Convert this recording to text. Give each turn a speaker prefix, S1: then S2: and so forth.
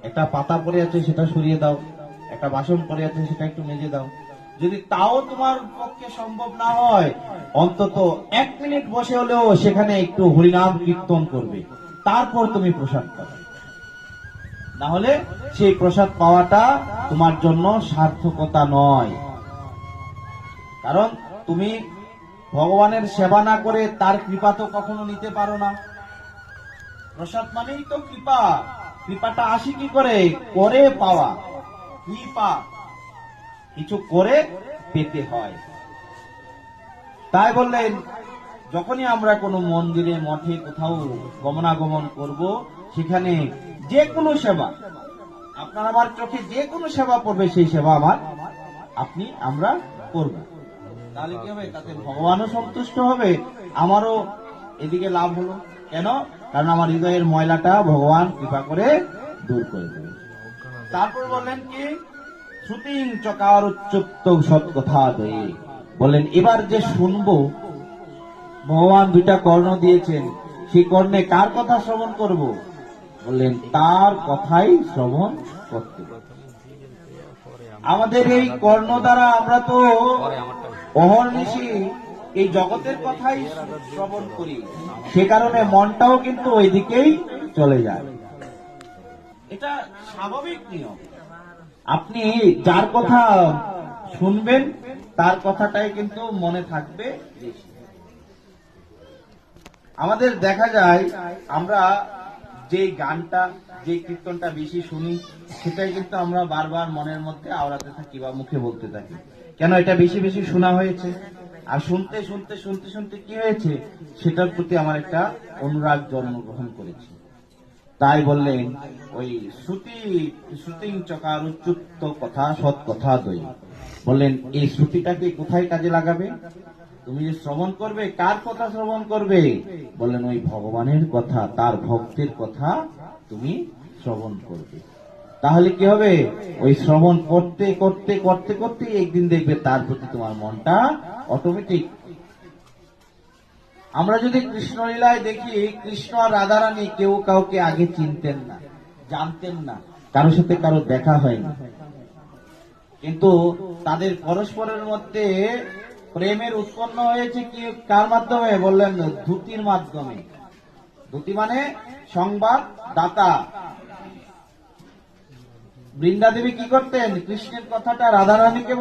S1: একটা পাতা পড়ে আছে সেটা সরিয়ে দাও, একটা বাসন পড়ে আছে সেটা একটু মেজে দাও। যদি তাও তোমার পক্ষে সম্ভব না হয়, অন্তত 1 মিনিট বসে হলেও সেখানে একটু হরিনাম কীর্তন করবে, তারপর তুমি প্রসাদ পাবে। না হলে সেই প্রসাদ পাওয়াটা তোমার জন্য সার্থকতা নয়। কারণ তুমি ভগবানের সেবা না করে তার কৃপা তো কখনো নিতে পারো না। প্রসাদ মানেই তো কৃপা। কৃপাটা আসে কি করে? করে পাওয়া। কৃপা কিছু করে পেতে হয়। তাই বললেন, যখনই আমরা কোনো মন্দিরে, মঠে, কোথাও গমনাগমন করব, সেখানে যে কোনো সেবা, আপনার আমার চোখে যে কোনো সেবা পড়বে, সেই সেবা আমরা করব। তাহলে কি হবে? তাতে ভগবানও সন্তুষ্ট হবে, আমারও এদিকে লাভ হলো। কেন? কারণ আমার হৃদয়ের ময়লাটা ভগবান কৃপা করে দূর করে দেবে। তারপর বললেন কি? শ্রুতিং চকার উচ্চত্ত সৎ কথা দয়ে। বললেন এবার যে শুনবো, ভগবান 2টা কর্ণ দিয়েছেন, সেই কর্ণে কার কথা শ্রবণ করব? বললেন তার কথাই শ্রবণ করতে। আমাদের এই কর্ণ দ্বারা আমরা তো অহর্নিশি এই জগতের কথাই শ্রবণ করি, সে কারণে মনটাও কিন্তু ওইদিকেই চলে যায়। এটা স্বাভাবিক নিয়ম। আপনি যার কথা শুনবেন তার কথাটাই কিন্তু মনে থাকবে বেশি। আমাদের দেখা যায় আমরা যে গানটা, যে কীর্তনটা বেশি শুনি, সেটাই কিন্তু আমরা বারবার মনের মধ্যে আওড়াতে থাকি বা মুখে বলতে থাকি। কেন? এটা বেশি বেশি শোনা হয়েছে, আর শুনতে শুনতে শুনতে শুনতে কি হয়েছে, সেটার প্রতি আমার একটা অনুরাগ জন্মগ্রহণ করেছে। তাই বললেন ওই শ্রুতিং চকার উচ্চুক্ত কথা সৎ কথা দই। বললেন এই শ্রুতিটাকে কোথায় কাজে লাগাবে? তুমি যে শ্রবণ করবে, কার কথা শ্রবণ করবে? বললেন ওই ভগবানের কথা, তার ভক্তের কথা তুমি শ্রবণ করবে। তাহলে কি হবে? ওই শ্রবণ করতে করতে করতে করতে একদিন দেখবে তার প্রতি তোমার মনটা অটোমেটিক। আমরা যদি কৃষ্ণলীলায় দেখি, কৃষ্ণ আর রাধারানী কেউ কাউকে আগে চিনতেন না, জানতেন না, কারোর সাথে কারো দেখা হয়নি, কিন্তু তাদের পরস্পরের মধ্যে প্রেমের উৎপন্ন হয়েছে কি কার মাধ্যমে? বললেন ধুতির মাধ্যমে। ধুতি মানে সংবাদ দাতা। বৃন্দা দেবী কি করতেন? কৃষ্ণের কথাটা রাধারানীকে